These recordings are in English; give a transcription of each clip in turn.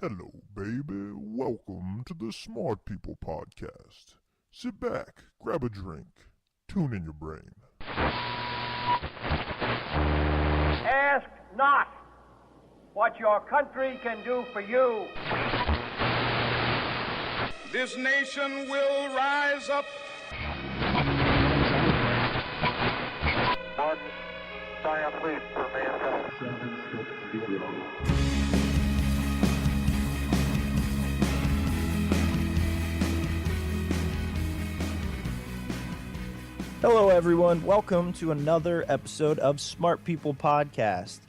Hello, baby. Welcome to the Smart People Podcast. Sit back, grab a drink, tune in your brain. Ask not what your country can do for you. This nation will rise up. One giant leap for mankind. 760. Hello, everyone. Welcome to another episode of Smart People Podcast.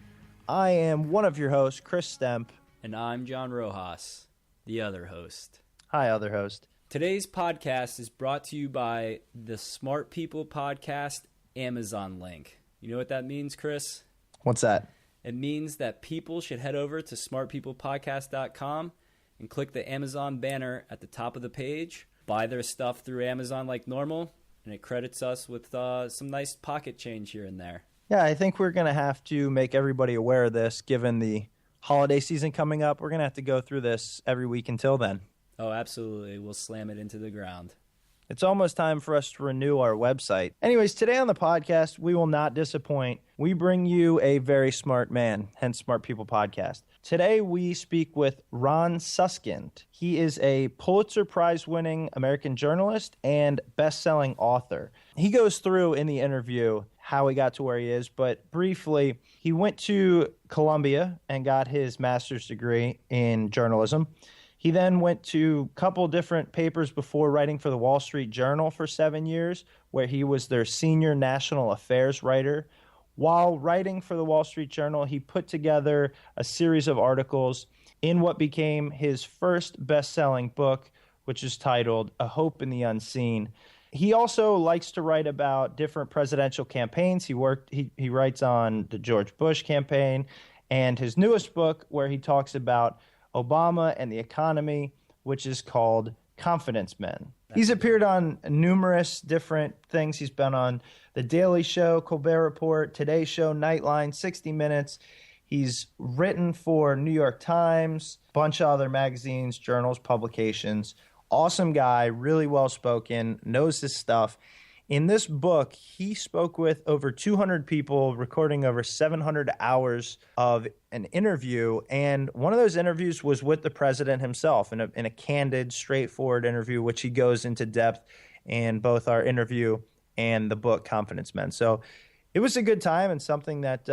I am one of your hosts, Chris Stemp. And I'm John Rojas, the other host. Hi, other host. Today's podcast is brought to you by the Smart People Podcast Amazon link. You know what that means, Chris? What's that? It means that people should head over to smartpeoplepodcast.com and click the Amazon banner at the top of the page, buy their stuff through Amazon like normal, and it credits us with some nice pocket change here and there. Yeah, I think we're going to have to make everybody aware of this given the holiday season coming up. We're going to have to go through this every week until then. Oh, absolutely. We'll slam it into the ground. It's almost time for us to renew our website. Anyways, today on the podcast, we will not disappoint. We bring you a very smart man, hence Smart People Podcast. Today, we speak with Ron Suskind. He is a Pulitzer Prize-winning American journalist and best-selling author. He goes through in the interview how he got to where he is, but briefly, he went to Columbia and got his master's degree in journalism. He then went to a couple different papers before writing for the Wall Street Journal for 7 years, where he was their senior national affairs writer. While writing for the Wall Street Journal, he put together a series of articles in what became his first best-selling book, which is titled A Hope in the Unseen. He also likes to write about different presidential campaigns. He writes on the George Bush campaign, and his newest book, where he talks about Obama and the economy, which is called Confidence Men. He's appeared on numerous different things. He's been on The Daily Show, Colbert Report, Today Show, Nightline, 60 Minutes. He's written for New York Times, a bunch of other magazines, journals, publications. Awesome guy, really well-spoken, knows his stuff. In this book, he spoke with over 200 people, recording over 700 hours of an interview. And one of those interviews was with the president himself in a candid, straightforward interview, which he goes into depth in both our interview and the book Confidence Men. So it was a good time and something that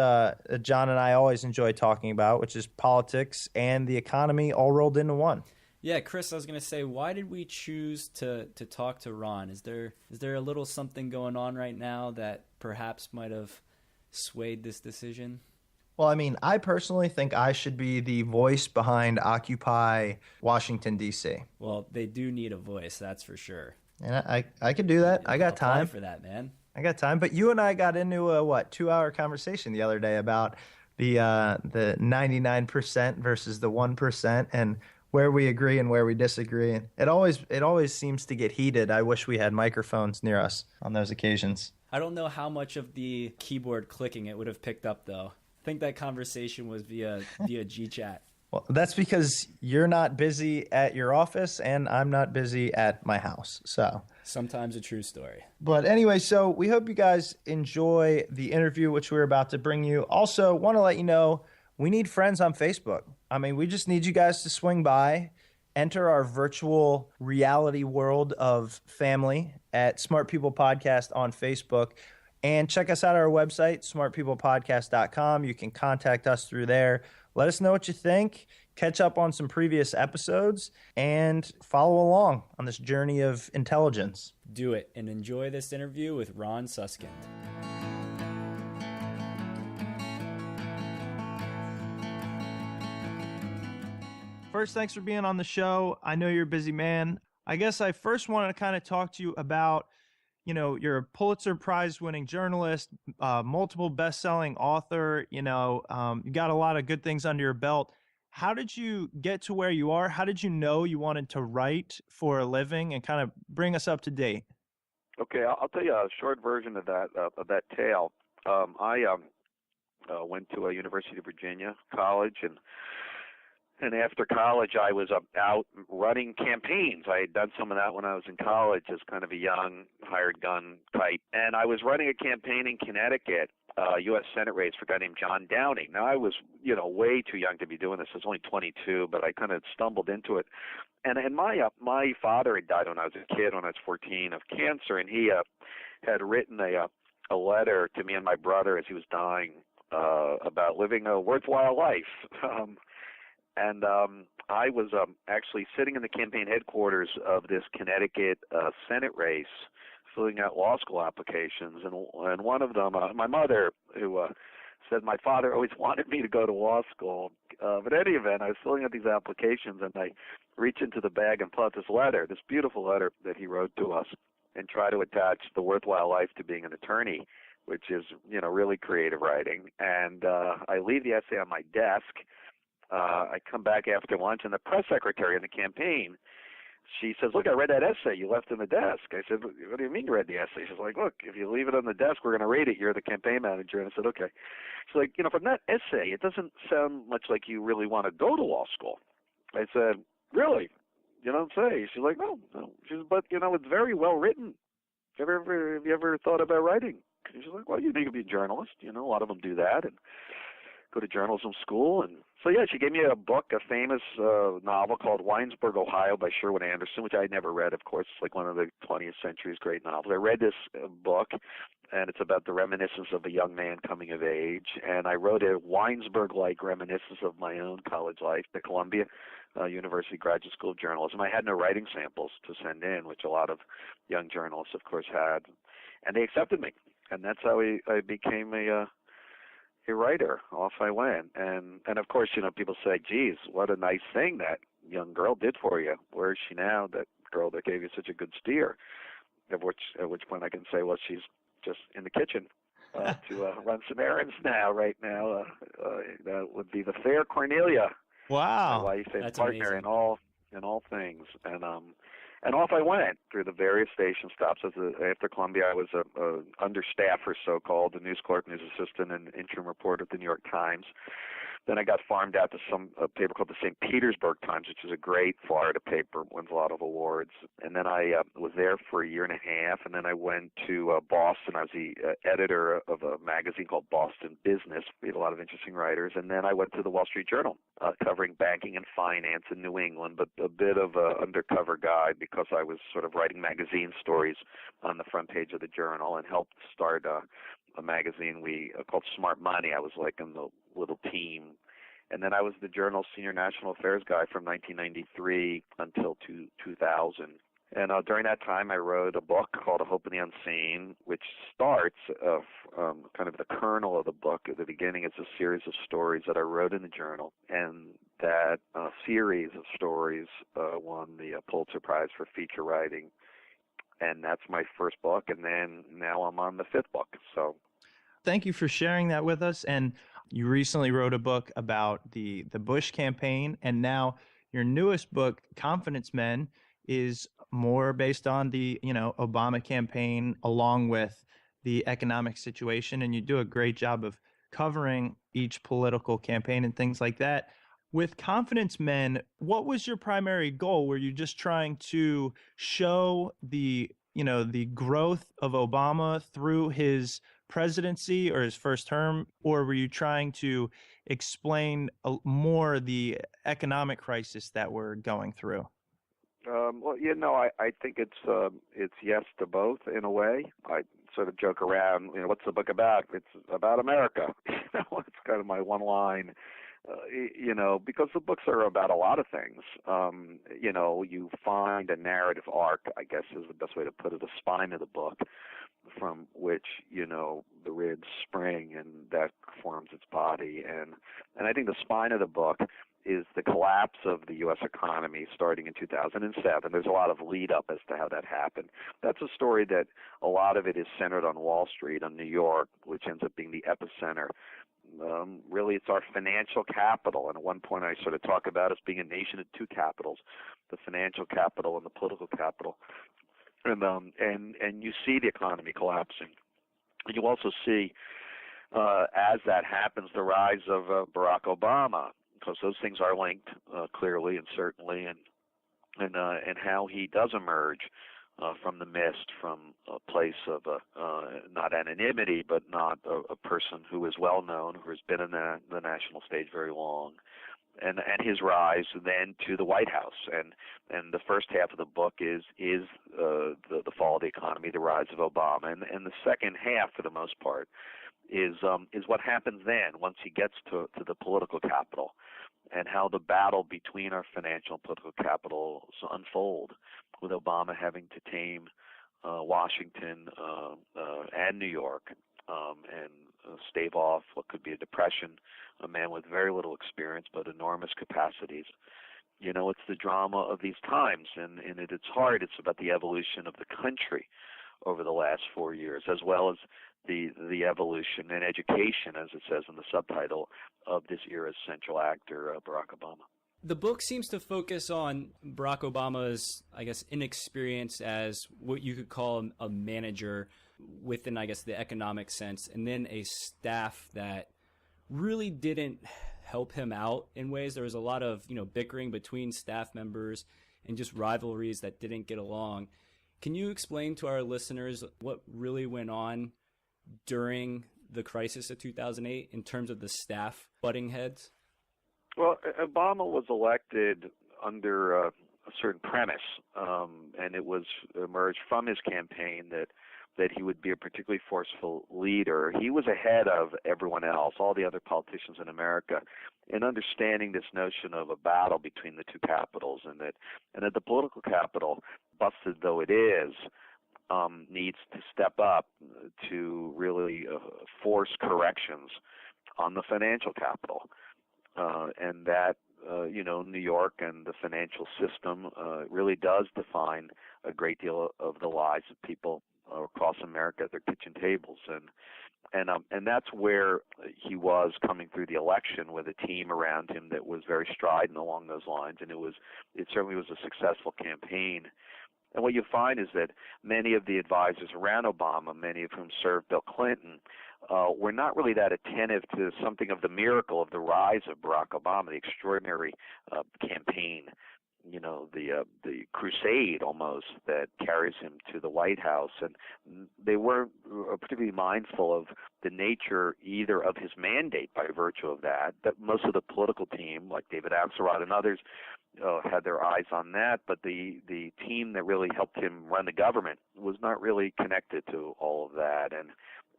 John and I always enjoy talking about, which is politics and the economy all rolled into one. Yeah, Chris, I was going to say, why did we choose to talk to Ron? Is there a little something going on right now that perhaps might have swayed this decision? Well, I mean, I personally think I should be the voice behind Occupy Washington, D.C. Well, they do need a voice, that's for sure. And I could do that. I got Apply time for that, man. I got time. But you and I got into a 2-hour conversation the other day about the 99% versus the 1% and where we agree and where we disagree. And it always seems to get heated. I wish we had microphones near us on those occasions. I don't know how much of the keyboard clicking it would have picked up, though. I think that conversation was via GChat. Well, that's because you're not busy at your office and I'm not busy at my house. So Sometimes a true story. But anyway, so we hope you guys enjoy the interview, which we're about to bring you. Also, want to let you know, we need friends on Facebook. I mean, we just need you guys to swing by, enter our virtual reality world of family at Smart People Podcast on Facebook, and check us out at our website, smartpeoplepodcast.com. You can contact us through there. Let us know what you think, catch up on some previous episodes, and follow along on this journey of intelligence. Do it, and enjoy this interview with Ron Suskind. First, thanks for being on the show. I know you're a busy man. I guess I first wanted to kind of talk to you about, you're a Pulitzer Prize-winning journalist, multiple best-selling author. You got a lot of good things under your belt. How did you get to where you are? How did you know you wanted to write for a living, and kind of bring us up to date? Okay, I'll tell you a short version of that tale. I went to a University of Virginia college and And after college, I was out running campaigns. I had done some of that when I was in college as kind of a young hired gun type. And I was running a campaign in Connecticut, U.S. Senate race for a guy named John Downey. Now, I was, way too young to be doing this. I was only 22, but I kind of stumbled into it. And my father had died when I was a kid, when I was 14, of cancer, and he had written a letter to me and my brother as he was dying about living a worthwhile life. And I was actually sitting in the campaign headquarters of this Connecticut Senate race, filling out law school applications. And one of them, my mother, who said my father always wanted me to go to law school. But in any event, I was filling out these applications, and I reach into the bag and pull out this letter, this beautiful letter that he wrote to us, and try to attach the worthwhile life to being an attorney, which is, really creative writing. And I leave the essay on my desk. I come back after lunch, and the press secretary in the campaign, she says, "Look, I read that essay you left on the desk." I said, "What do you mean you read the essay?" She's like, "Look, if you leave it on the desk, we're going to read it. You're the campaign manager." And I said, "Okay." She's like, "From that essay, it doesn't sound much like you really want to go to law school." I said, "Really? You don't say?" She's like, "No." She says, "But, it's very well written. Have you ever thought about writing?" She's like, "Well, you could be a journalist. A lot of them do that and go to journalism school." And so, yeah, she gave me a book, a famous novel called Winesburg, Ohio by Sherwood Anderson, which I had never read, of course. It's like one of the 20th century's great novels. I read this book, and it's about the reminiscence of a young man coming of age. And I wrote a Winesburg-like reminiscence of my own college life at Columbia University Graduate School of Journalism. I had no writing samples to send in, which a lot of young journalists, of course, had. And they accepted me. And that's how I became a writer. Off I went. And of course, people say, "Geez, what a nice thing that young girl did for you. Where is she now, that girl that gave you such a good steer?" At which point I can say, well, she's just in the kitchen to run some errands now. Right now, that would be the fair Cornelia, Wow. my wife and That's partner amazing. in all things. And off I went through the various station stops. After Columbia, I was a understaffer, so-called, a news clerk, news assistant, and interim reporter at the New York Times. Then I got farmed out to a paper called the St. Petersburg Times, which is a great Florida paper, wins a lot of awards. And then I was there for a year and a half, and then I went to Boston. I was the editor of a magazine called Boston Business. We had a lot of interesting writers. And then I went to the Wall Street Journal, covering banking and finance in New England, but a bit of an undercover guy because I was sort of writing magazine stories on the front page of the Journal and helped start a magazine we called Smart Money. I was like in the little team. And then I was the Journal's senior national affairs guy from 1993 until 2000. And during that time, I wrote a book called A Hope in the Unseen, which starts kind of the kernel of the book. At the beginning, it's a series of stories that I wrote in the Journal. And that series of stories won the Pulitzer Prize for feature writing. And that's my first book. And then now I'm on the fifth book. So Thank you for sharing that with us. And you recently wrote a book about the Bush campaign, and now your newest book, Confidence Men, is more based on the Obama campaign along with the economic situation, and you do a great job of covering each political campaign and things like that. With Confidence Men, what was your primary goal? Were you just trying to show the growth of Obama through his presidency or his first term, or were you trying to explain more the economic crisis that we're going through? Well, I think it's yes to both in a way. I sort of joke around, what's the book about? It's about America. It's kind of my one line. Because the books are about a lot of things. You find a narrative arc, I guess is the best way to put it, the spine of the book, from which, the ribs spring and that forms its body. And I think the spine of the book is the collapse of the U.S. economy starting in 2007. There's a lot of lead up as to how that happened. That's a story that a lot of it is centered on Wall Street, on New York, which ends up being the epicenter. Really, it's our financial capital. And at one point I sort of talk about us being a nation of two capitals, the financial capital and the political capital. And you see the economy collapsing. You also see, as that happens, the rise of Barack Obama. because those things are linked clearly and certainly, and how he does emerge from the mist, from a place of not anonymity, but not a person who is well known, who has been in the national stage very long, and his rise then to the White House. And the first half of the book is the fall of the economy, the rise of Obama, and the second half, for the most part, is what happens then once he gets to the political capital, and how the battle between our financial and political capitals unfold, with Obama having to tame Washington and New York, and stave off what could be a depression, a man with very little experience but enormous capacities. You know, it's the drama of these times, and at its heart, it's about the evolution of the country over the last 4 years, as well as the evolution and education, as it says in the subtitle, of this era's central actor, Barack Obama. The book seems to focus on Barack Obama's, I guess, inexperience as what you could call a manager within, I guess, the economic sense, and then a staff that really didn't help him out in ways. There was a lot of, bickering between staff members and just rivalries that didn't get along. Can you explain to our listeners what really went on during the crisis of 2008 in terms of the staff butting heads? Well, Obama was elected under a certain premise, and it was emerged from his campaign that he would be a particularly forceful leader. He was ahead of everyone else, all the other politicians in America, in understanding this notion of a battle between the two capitals, and that the political capital, busted though it is, needs to step up to really force corrections on the financial capital, and that New York and the financial system really does define a great deal of the lives of people across America at their kitchen tables, and that's where he was coming through the election with a team around him that was very strident along those lines, and it certainly was a successful campaign. And what you find is that many of the advisors around Obama, many of whom served Bill Clinton, were not really that attentive to something of the miracle of the rise of Barack Obama, the extraordinary campaign, the crusade almost that carries him to the White House. And they weren't particularly mindful of the nature either of his mandate by virtue of that most of the political team, like David Axelrod and others, had their eyes on that, but the team that really helped him run the government was not really connected to all of that.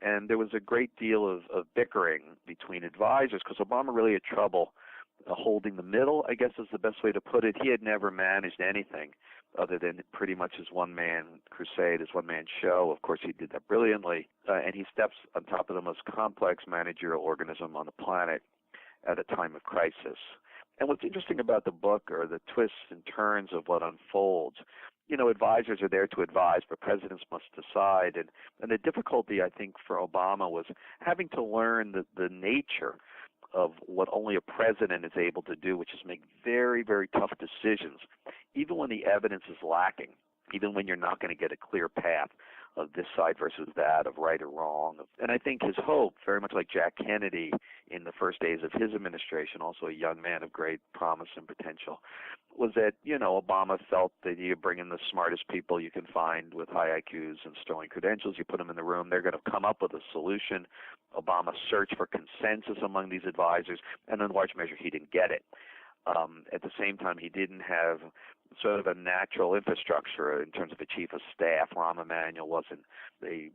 And there was a great deal of bickering between advisors, because Obama really had trouble holding the middle, I guess is the best way to put it. He had never managed anything other than pretty much his one-man crusade, his one-man show. Of course, he did that brilliantly, and he steps on top of the most complex managerial organism on the planet at a time of crisis. And what's interesting about the book are the twists and turns of what unfolds. Advisors are there to advise, but presidents must decide. And the difficulty, I think, for Obama was having to learn the nature of what only a president is able to do, which is make very, very tough decisions, even when the evidence is lacking, even when you're not going to get a clear path of this side versus that, of right or wrong. And I think his hope, very much like Jack Kennedy in the first days of his administration, also a young man of great promise and potential, was that, Obama felt that you bring in the smartest people you can find with high IQs and sterling credentials, you put them in the room, they're going to come up with a solution. Obama searched for consensus among these advisors, and in large measure he didn't get it. At the same time, he didn't have sort of a natural infrastructure in terms of a chief of staff. Rahm Emanuel wasn't a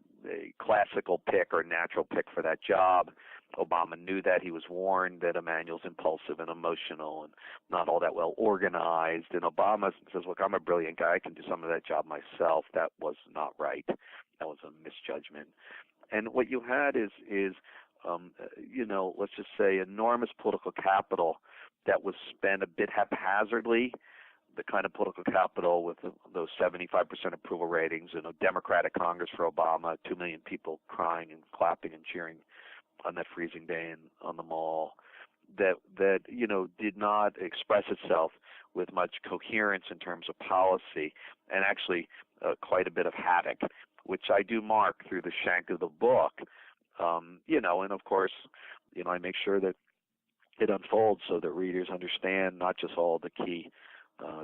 classical pick or natural pick for that job. Obama knew that. He was warned that Emanuel's impulsive and emotional and not all that well organized. And Obama says, look, I'm a brilliant guy. I can do some of that job myself. That was not right. That was a misjudgment. And what you had is let's just say enormous political capital that was spent a bit haphazardly, the kind of political capital with those 75% approval ratings and a Democratic Congress for Obama, 2 million people crying and clapping and cheering on that freezing day on the Mall, that did not express itself with much coherence in terms of policy, and actually quite a bit of havoc, which I do mark through the shank of the book. And of course, I make sure that it unfolds so that readers understand not just all the key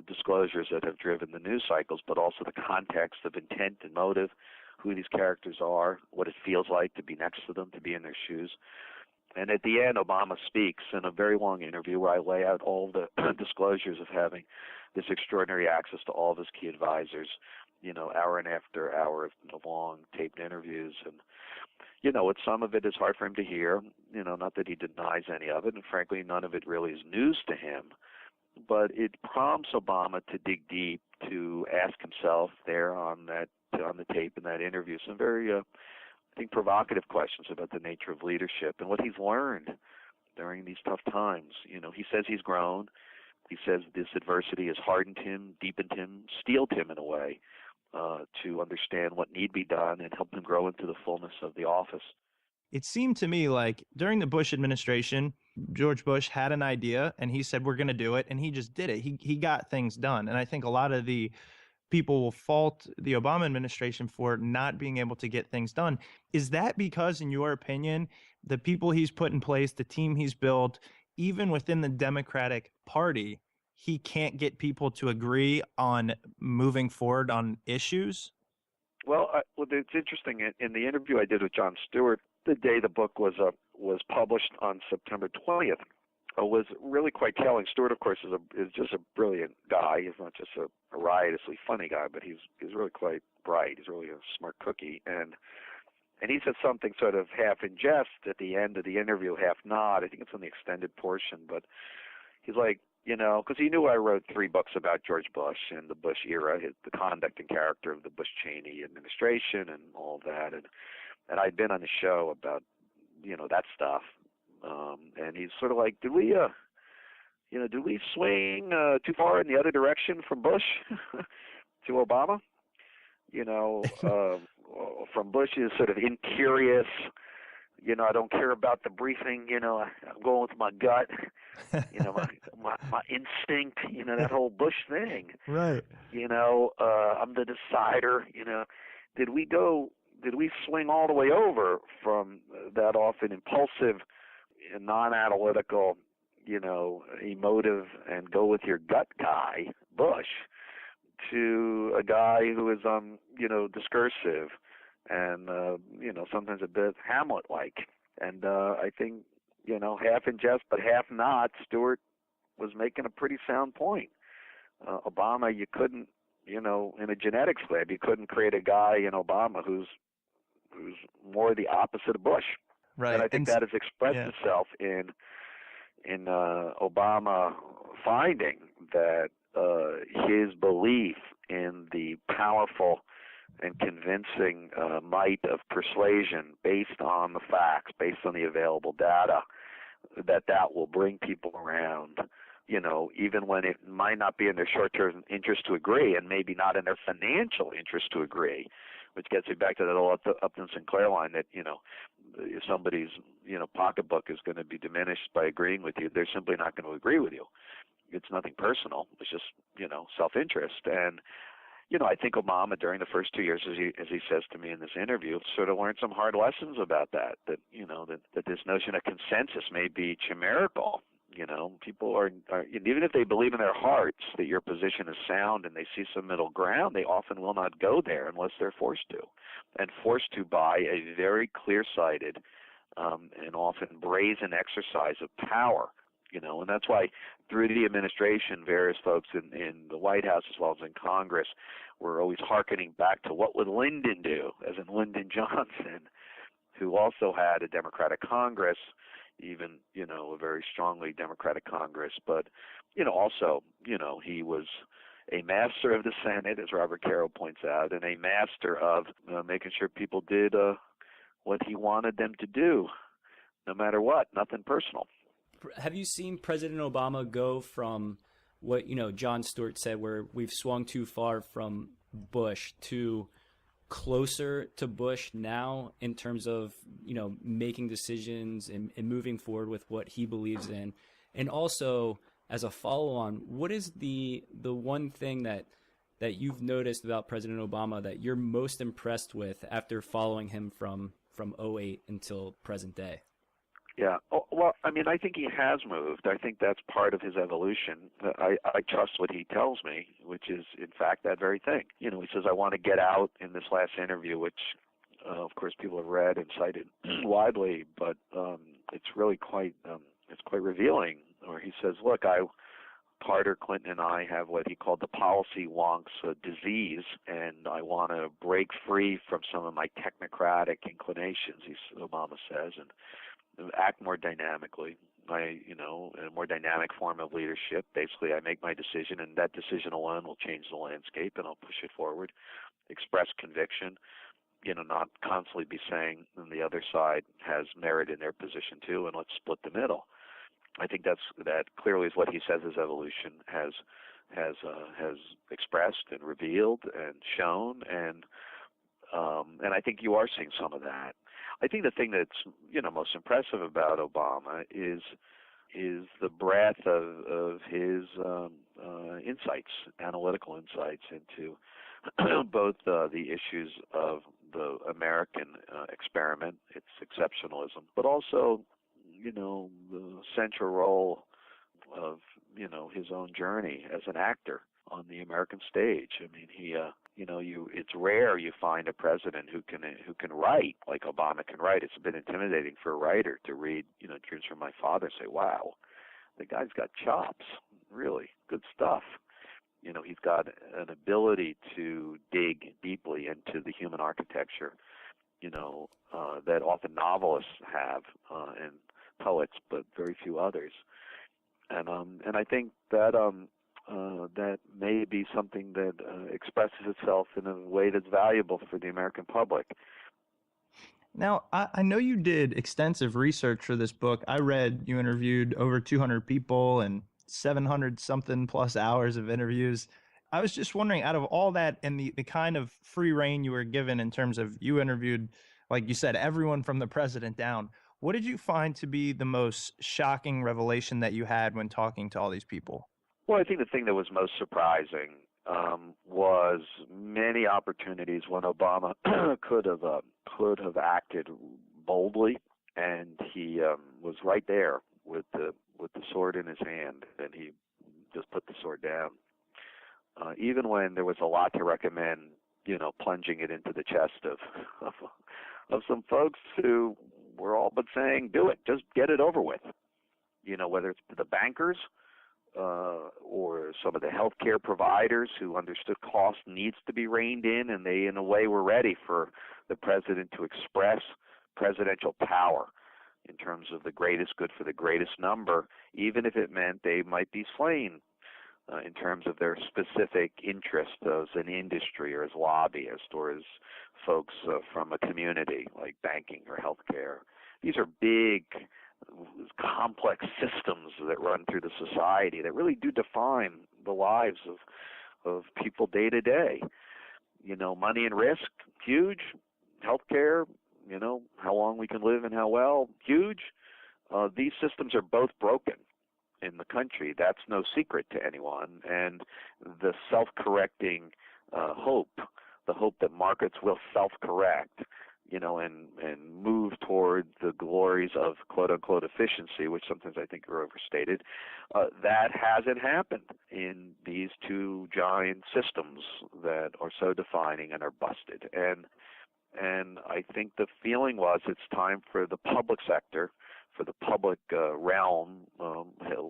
disclosures that have driven the news cycles, but also the context of intent and motive, who these characters are, what it feels like to be next to them, to be in their shoes. And at the end, Obama speaks in a very long interview where I lay out all the disclosures of having this extraordinary access to all of his key advisors, hour and after hour of long taped interviews. And, some of it is hard for him to hear, not that he denies any of it, and frankly, none of it really is news to him. But it prompts Obama to dig deep, to ask himself there on the tape in that interview some very, I think, provocative questions about the nature of leadership and what he's learned during these tough times. He says he's grown. He says this adversity has hardened him, deepened him, steeled him in a way to understand what need be done and help him grow into the fullness of the office. It seemed to me like during the Bush administration, George Bush had an idea and he said, we're going to do it. And he just did it. He got things done. And I think a lot of the people will fault the Obama administration for not being able to get things done. Is that because, in your opinion, the people he's put in place, the team he's built, even within the Democratic Party, he can't get people to agree on moving forward on issues? Well, it's interesting. In the interview I did with Jon Stewart, the day the book was published on September 20th, was really quite telling. Stewart, of course, is just a brilliant guy. He's not just a riotously funny guy, but he's really quite bright. He's really a smart cookie. And he said something sort of half in jest at the end of the interview, half not. I think it's on the extended portion, but he's like, because he knew I wrote 3 books about George Bush and the Bush era, the conduct and character of the Bush-Cheney administration and all that. And I'd been on the show about, that stuff. And he's sort of like, did we swing too far in the other direction from Bush to Obama? From Bush's sort of incurious, I don't care about the briefing, I'm going with my gut, my instinct, that whole Bush thing. Right. I'm the decider, Did we swing all the way over from that often impulsive, non-analytical, emotive and go with your gut guy, Bush, to a guy who is, discursive and, sometimes a bit Hamlet-like. And I think, half in jest but half not, Stewart was making a pretty sound point. Obama, you couldn't, in a genetics lab, you couldn't create a guy in Obama who's more the opposite of Bush. Right. And I think that has expressed itself in Obama finding that his belief in the powerful and convincing might of persuasion based on the facts, based on the available data, that will bring people around, even when it might not be in their short-term interest to agree and maybe not in their financial interest to agree, which gets me back to that old Upton Sinclair line that, if somebody's, pocketbook is going to be diminished by agreeing with you, they're simply not going to agree with you. It's nothing personal. It's just, self-interest. And, I think Obama during the first 2 years, as he says to me in this interview, sort of learned some hard lessons about that this notion of consensus may be chimerical. People are, even if they believe in their hearts that your position is sound and they see some middle ground, they often will not go there unless they're forced to, and forced to by a very clear-sighted and often brazen exercise of power. And that's why through the administration, various folks in the White House as well as in Congress were always hearkening back to what would Lyndon do, as in Lyndon Johnson, who also had a Democratic Congress, even, a very strongly Democratic Congress, but, also, he was a master of the Senate, as Robert Caro points out, and a master of making sure people did what he wanted them to do, no matter what, nothing personal. Have you seen President Obama go from what, Jon Stewart said, where we've swung too far from Bush to closer to Bush now in terms of, making decisions and moving forward with what he believes in? And also, as a follow-on, what is the one thing that you've noticed about President Obama that you're most impressed with after following him from 2008 until present day? Yeah. Oh, well, I mean, I think he has moved. I think that's part of his evolution. I trust what he tells me, which is, in fact, that very thing. He says, I want to get out in this last interview, which, of course, people have read and cited widely, but it's really it's quite revealing. Or he says, look, Carter, Clinton, and I have what he called the policy wonks disease, and I want to break free from some of my technocratic inclinations, Obama says, and act more dynamically. In a more dynamic form of leadership. Basically, I make my decision, and that decision alone will change the landscape, and I'll push it forward. Express conviction, not constantly be saying the other side has merit in their position too, and let's split the middle. I think that clearly is what he says his evolution has expressed and revealed and shown, and I think you are seeing some of that. I think the thing that's most impressive about Obama is the breadth of his insights, analytical insights into both the issues of the American experiment, its exceptionalism, but also the central role of his own journey as an actor on the American stage. I mean, it's rare you find a president who can write like Obama can write. It's been intimidating for a writer to read, Dreams from My Father and say, wow, the guy's got chops, really good stuff. He's got an ability to dig deeply into the human architecture, that often novelists have, and poets, but very few others. And I think that that may be something that expresses itself in a way that's valuable for the American public. Now, I know you did extensive research for this book. I read you interviewed over 200 people and 700 something plus hours of interviews. I was just wondering, out of all that and the kind of free reign you were given in terms of you interviewed, like you said, everyone from the president down, what did you find to be the most shocking revelation that you had when talking to all these people? Well, I think the thing that was most surprising was many opportunities when Obama could have acted boldly, and he was right there with the sword in his hand, and he just put the sword down. Even when there was a lot to recommend, plunging it into the chest of some folks who were all but saying, do it, just get it over with. Whether it's the bankers or some of the healthcare providers who understood cost needs to be reined in, and they, in a way, were ready for the president to express presidential power in terms of the greatest good for the greatest number, even if it meant they might be slain in terms of their specific interest as an industry or as lobbyist or as folks from a community like banking or healthcare. These are big, complex systems that run through the society that really do define the lives of people day to day. Money and risk, huge. Healthcare, how long we can live and how well, huge. These systems are both broken in the country. That's no secret to anyone. And the self-correcting hope, the hope that markets will self-correct, and move toward the glories of quote-unquote efficiency, which sometimes I think are overstated, that hasn't happened in these two giant systems that are so defining and are busted. And I think the feeling was it's time for the public sector, for the public realm,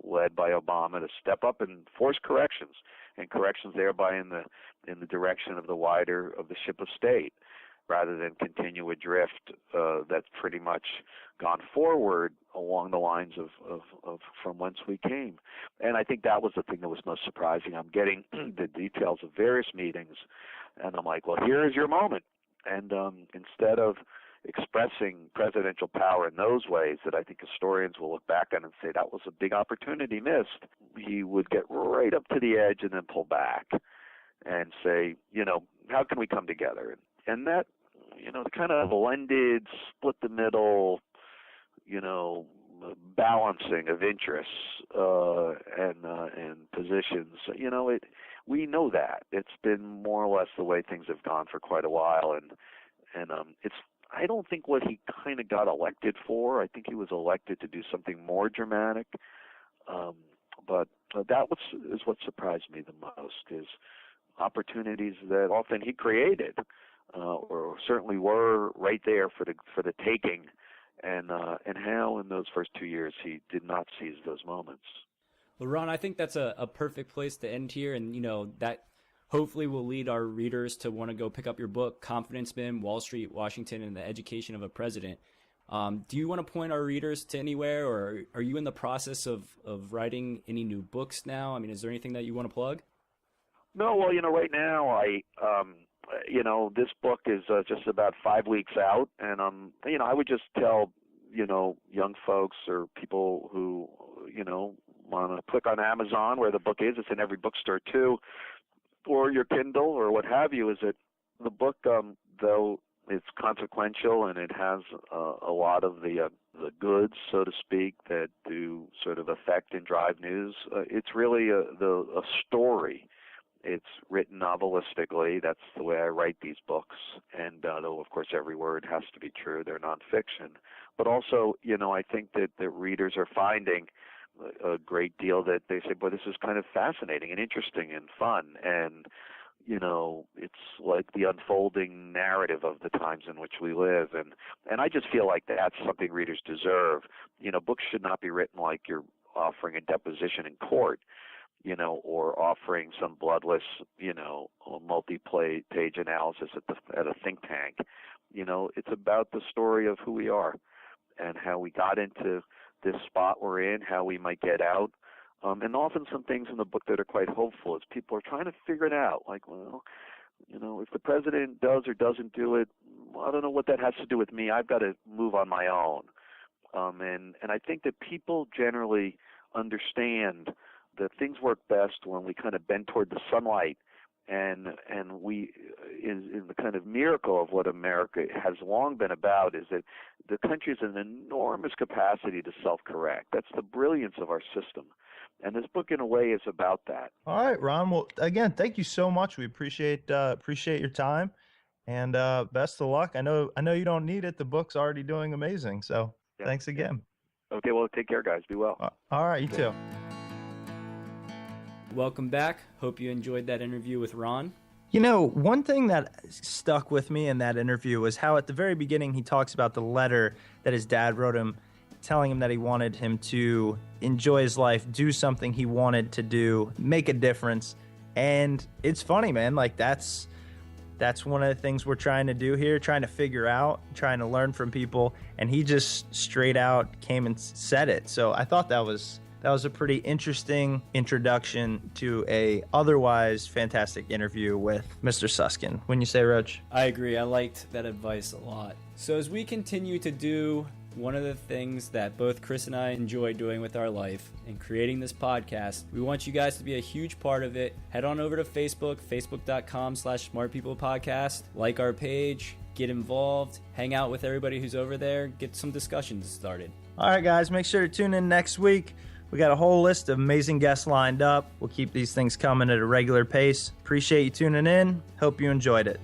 led by Obama, to step up and force corrections, and corrections thereby in the direction of the ship of state, rather than continue a drift that's pretty much gone forward along the lines of from whence we came. And I think that was the thing that was most surprising. I'm getting the details of various meetings, and I'm like, well, here's your moment. And instead of expressing presidential power in those ways that I think historians will look back on and say that was a big opportunity missed, he would get right up to the edge and then pull back and say, how can we come together? And that, the kind of blended, split the middle, balancing of interests and positions, we know that. It's been more or less the way things have gone for quite a while, and it's, I don't think what he kind of got elected for. I think he was elected to do something more dramatic. But that is what surprised me the most, is opportunities that often he created, or certainly were right there for the taking, and how in those first 2 years he did not seize those moments. Well, Ron, I think that's a perfect place to end here, and that hopefully will lead our readers to want to go pick up your book, Confidence Men, Wall Street, Washington, and the Education of a President. Do you want to point our readers to anywhere, or are you in the process of writing any new books now? I mean, is there anything that you want to plug? No, well, right now this book is just about 5 weeks out, and I would just tell young folks or people who want to click on Amazon where the book is. It's in every bookstore too, or your Kindle or what have you. Is that the book, though it's consequential and it has a lot of the goods, so to speak, that do sort of affect and drive news. It's really a story. It's written novelistically. That's the way I write these books. And though, of course, every word has to be true, they're nonfiction. But also, I think that the readers are finding a great deal that they say, boy, this is kind of fascinating and interesting and fun. And, it's like the unfolding narrative of the times in which we live. And I just feel like that's something readers deserve. Books should not be written like you're offering a deposition in court, or offering some bloodless, multi-page analysis at a think tank. It's about the story of who we are and how we got into this spot we're in, how we might get out. And often some things in the book that are quite hopeful as people are trying to figure it out. Like, well, if the president does or doesn't do it, well, I don't know what that has to do with me. I've got to move on my own. And I think that people generally understand that things work best when we kind of bend toward the sunlight, and we in the kind of miracle of what America has long been about is that the country has an enormous capacity to self-correct. That's the brilliance of our system. And this book, in a way, is about that. All right, Ron. Well, again, thank you so much. We appreciate your time, and best of luck. I know you don't need it. The book's already doing amazing. So thanks again. Okay, well, take care, guys. Be well. All right, you too. Welcome back. Hope you enjoyed that interview with Ron. One thing that stuck with me in that interview was how at the very beginning he talks about the letter that his dad wrote him, telling him that he wanted him to enjoy his life, do something he wanted to do, make a difference. And it's funny, man. Like that's one of the things we're trying to do here, trying to figure out, trying to learn from people. And he just straight out came and said it. So I thought that was a pretty interesting introduction to a otherwise fantastic interview with Mr. Suskind. Wouldn't you say, Rog? I agree. I liked that advice a lot. So as we continue to do one of the things that both Chris and I enjoy doing with our life and creating this podcast, we want you guys to be a huge part of it. Head on over to Facebook, facebook.com/smartpeoplepodcast. Like our page, get involved, hang out with everybody who's over there, get some discussions started. All right, guys, make sure to tune in next week. We got a whole list of amazing guests lined up. We'll keep these things coming at a regular pace. Appreciate you tuning in. Hope you enjoyed it.